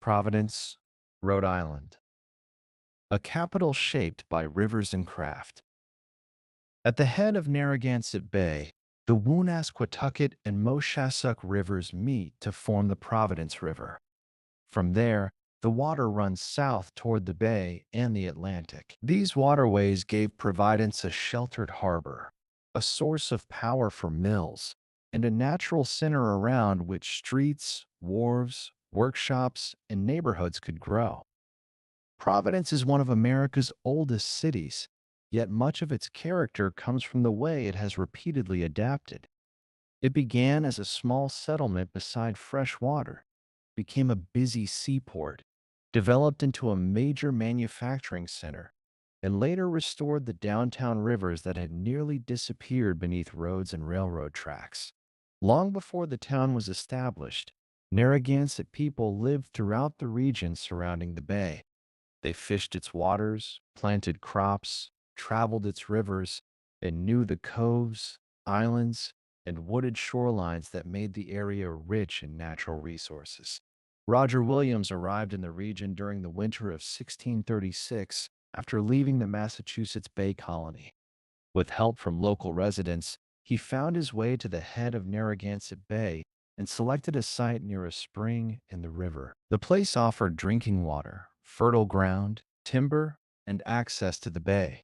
Providence, Rhode Island, a capital shaped by rivers and craft. At the head of Narragansett Bay, the Woonasquatucket and Moshassuck rivers meet to form the Providence River. From there, the water runs south toward the bay and the Atlantic. These waterways gave Providence a sheltered harbor, a source of power for mills, and a natural center around which streets, wharves, workshops, and neighborhoods could grow. Providence is one of America's oldest cities, yet much of its character comes from the way it has repeatedly adapted. It began as a small settlement beside fresh water, became a busy seaport, developed into a major manufacturing center, and later restored the downtown rivers that had nearly disappeared beneath roads and railroad tracks. Long before the town was established, Narragansett people lived throughout the region surrounding the bay. They fished its waters, planted crops, traveled its rivers, and knew the coves, islands, and wooded shorelines that made the area rich in natural resources. Roger Williams arrived in the region during the winter of 1636 after leaving the Massachusetts Bay Colony. With help from local residents, he found his way to the head of Narragansett Bay and selected a site near a spring in the river. The place offered drinking water, fertile ground, timber, and access to the bay.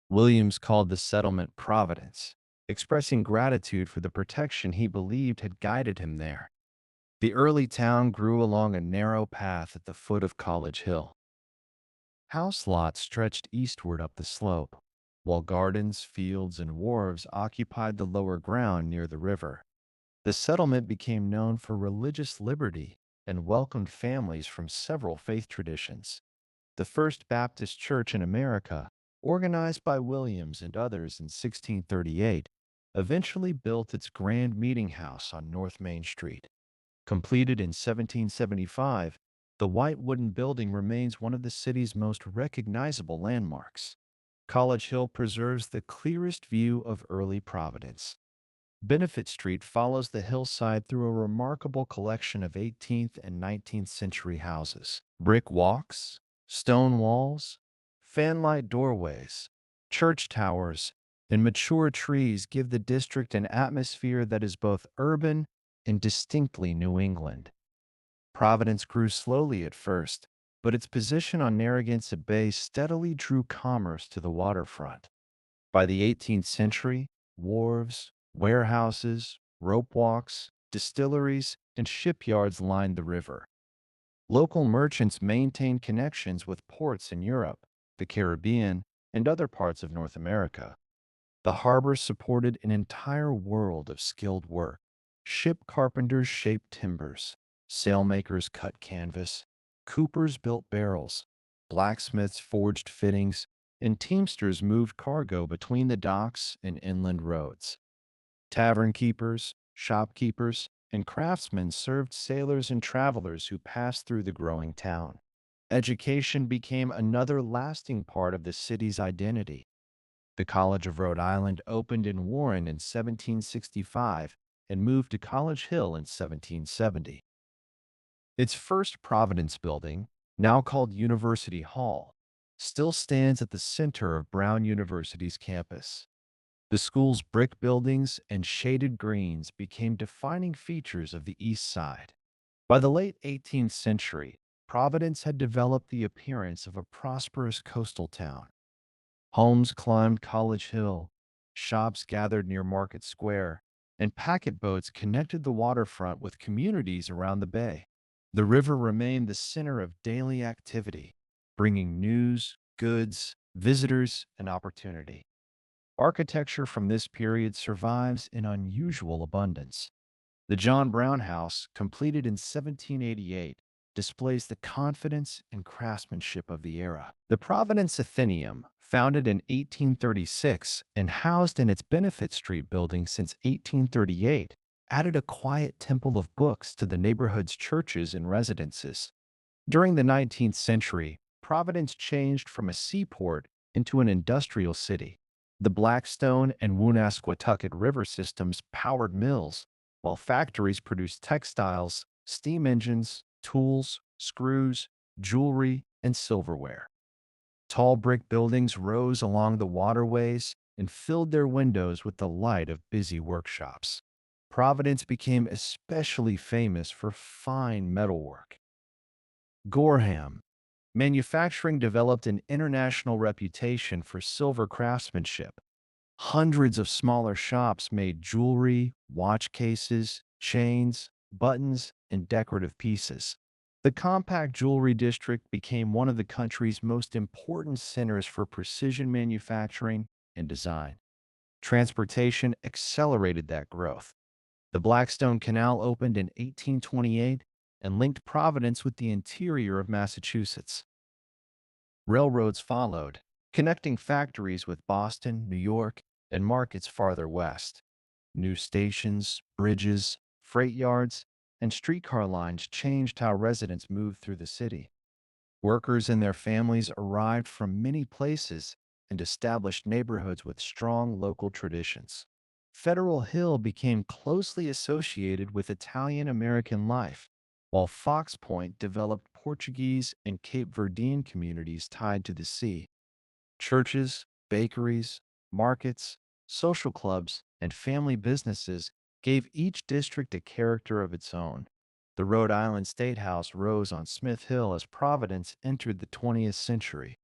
Williams called the settlement Providence, expressing gratitude for the protection he believed had guided him there. The early town grew along a narrow path at the foot of College Hill. House lots stretched eastward up the slope, while gardens, fields, and wharves occupied the lower ground near the river. The settlement became known for religious liberty and welcomed families from several faith traditions. The First Baptist Church in America, organized by Williams and others in 1638, eventually built its grand meeting house on North Main Street. Completed in 1775, the white wooden building remains one of the city's most recognizable landmarks. College Hill preserves the clearest view of early Providence. Benefit Street follows the hillside through a remarkable collection of 18th and 19th century houses. Brick walks, stone walls, fanlight doorways, church towers, and mature trees give the district an atmosphere that is both urban and distinctly New England. Providence grew slowly at first, but its position on Narragansett Bay steadily drew commerce to the waterfront. By the 18th century, wharves, warehouses, rope walks, distilleries, and shipyards lined the river. Local merchants maintained connections with ports in Europe, the Caribbean, and other parts of North America. The harbor supported an entire world of skilled work. Ship carpenters shaped timbers, sailmakers cut canvas, coopers built barrels, blacksmiths forged fittings, and teamsters moved cargo between the docks and inland roads. Tavern keepers, shopkeepers, and craftsmen served sailors and travelers who passed through the growing town. Education became another lasting part of the city's identity. The College of Rhode Island opened in Warren in 1765 and moved to College Hill in 1770. Its first Providence building, now called University Hall, still stands at the center of Brown University's campus. The school's brick buildings and shaded greens became defining features of the East Side. By the late 18th century, Providence had developed the appearance of a prosperous coastal town. Homes climbed College Hill, shops gathered near Market Square, and packet boats connected the waterfront with communities around the bay. The river remained the center of daily activity, bringing news, goods, visitors, and opportunity. Architecture from this period survives in unusual abundance. The John Brown House, completed in 1788, displays the confidence and craftsmanship of the era. The Providence Athenaeum, founded in 1836 and housed in its Benefit Street building since 1838, added a quiet temple of books to the neighborhood's churches and residences. During the 19th century, Providence changed from a seaport into an industrial city. The Blackstone and Woonasquatucket river systems powered mills, while factories produced textiles, steam engines, tools, screws, jewelry, and silverware. Tall brick buildings rose along the waterways and filled their windows with the light of busy workshops. Providence became especially famous for fine metalwork. Gorham. Manufacturing developed an international reputation for silver craftsmanship. Hundreds of smaller shops made jewelry, watch cases, chains, buttons, and decorative pieces. The compact jewelry district became one of the country's most important centers for precision manufacturing and design. Transportation accelerated that growth. The Blackstone Canal opened in 1828 and linked Providence with the interior of Massachusetts. Railroads followed, connecting factories with Boston, New York, and markets farther west. New stations, bridges, freight yards, and streetcar lines changed how residents moved through the city. Workers and their families arrived from many places and established neighborhoods with strong local traditions. Federal Hill became closely associated with Italian American life, while Fox Point developed Portuguese and Cape Verdean communities tied to the sea. Churches, bakeries, markets, social clubs, and family businesses gave each district a character of its own. The Rhode Island State House rose on Smith Hill as Providence entered the 20th century.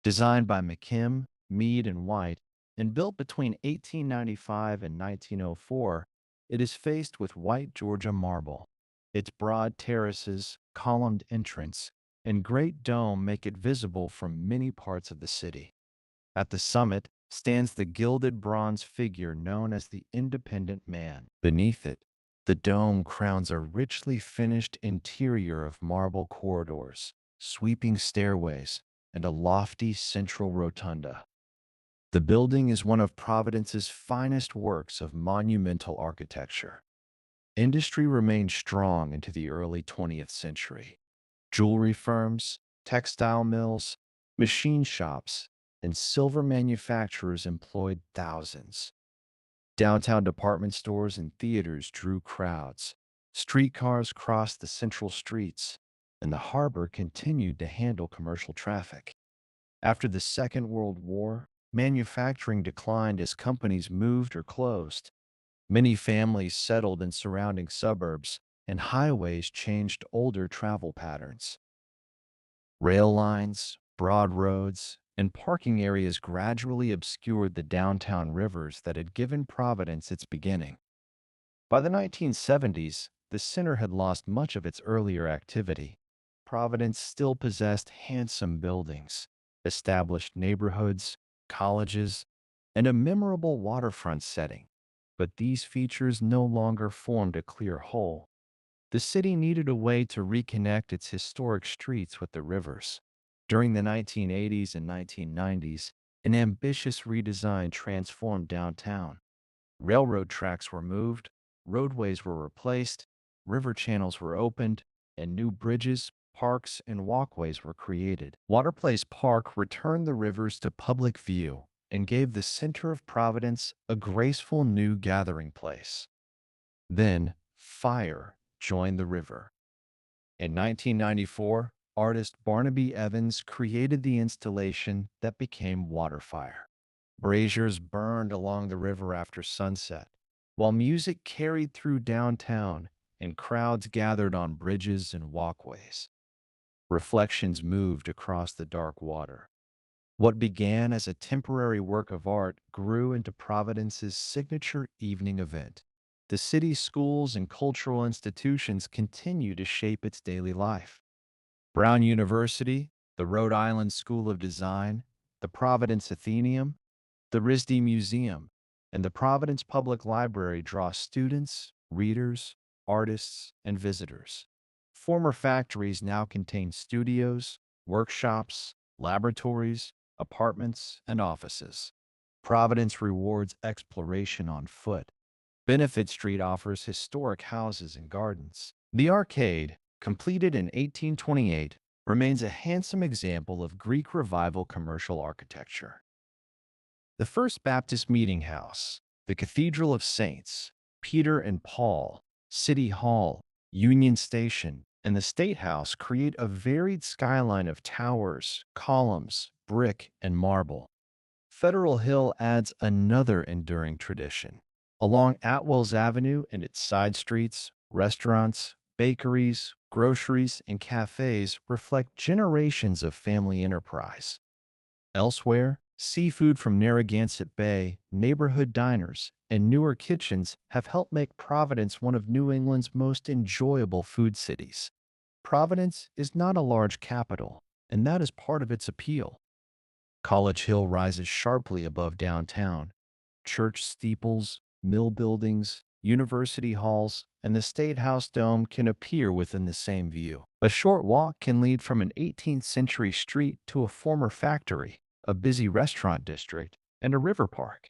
Designed by McKim, Mead, and White, and built between 1895 and 1904, it is faced with white Georgia marble. Its broad terraces, columned entrance, and great dome make it visible from many parts of the city. At the summit stands the gilded bronze figure known as the Independent Man. Beneath it, the dome crowns a richly finished interior of marble corridors, sweeping stairways, and a lofty central rotunda. The building is one of Providence's finest works of monumental architecture. Industry remained strong into the early 20th century. Jewelry firms, textile mills, machine shops, and silver manufacturers employed thousands. Downtown department stores and theaters drew crowds. Streetcars crossed the central streets, and the harbor continued to handle commercial traffic. After the Second World War, manufacturing declined as companies moved or closed. Many families settled in surrounding suburbs, and highways changed older travel patterns. Rail lines, broad roads, and parking areas gradually obscured the downtown rivers that had given Providence its beginning. By the 1970s, the center had lost much of its earlier activity. Providence still possessed handsome buildings, established neighborhoods, colleges, and a memorable waterfront setting. But these features no longer formed a clear whole. The city needed a way to reconnect its historic streets with the rivers. During the 1980s and 1990s, an ambitious redesign transformed downtown. Railroad tracks were moved, roadways were replaced, river channels were opened, and new bridges, parks, and walkways were created. Waterplace Park returned the rivers to public view and gave the center of Providence a graceful new gathering place. Then, fire joined the river. In 1994, artist Barnaby Evans created the installation that became Waterfire. Braziers burned along the river after sunset, while music carried through downtown and crowds gathered on bridges and walkways. Reflections moved across the dark water. What began as a temporary work of art grew into Providence's signature evening event. The city's schools and cultural institutions continue to shape its daily life. Brown University, the Rhode Island School of Design, the Providence Atheneum, the RISD Museum, and the Providence Public Library draw students, readers, artists, and visitors. Former factories now contain studios, workshops, laboratories, apartments, and offices. Providence rewards exploration on foot. Benefit Street offers historic houses and gardens. The Arcade, completed in 1828, remains a handsome example of Greek Revival commercial architecture. The First Baptist Meeting House, the Cathedral of Saints, Peter and Paul, City Hall, Union Station, and the State House create a varied skyline of towers, columns, brick, and marble. Federal Hill adds another enduring tradition. Along Atwells Avenue and its side streets, restaurants, bakeries, groceries, and cafes reflect generations of family enterprise. Elsewhere, seafood from Narragansett Bay, neighborhood diners, and newer kitchens have helped make Providence one of New England's most enjoyable food cities. Providence is not a large capital, and that is part of its appeal. College Hill rises sharply above downtown. Church steeples, mill buildings, university halls, and the State House dome can appear within the same view. A short walk can lead from an 18th century street to a former factory, a busy restaurant district, and a river park.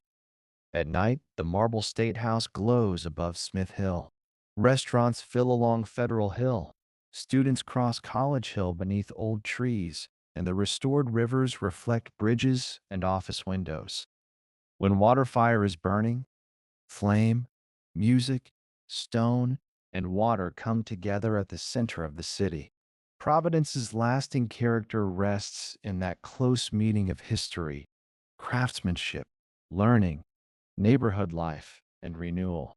At night, the marble State House glows above Smith Hill. Restaurants fill along Federal Hill. Students cross College Hill beneath old trees, and the restored rivers reflect bridges and office windows. When water fire is burning, flame, music, stone, and water come together at the center of the city. Providence's lasting character rests in that close meeting of history, craftsmanship, learning, neighborhood life, and renewal.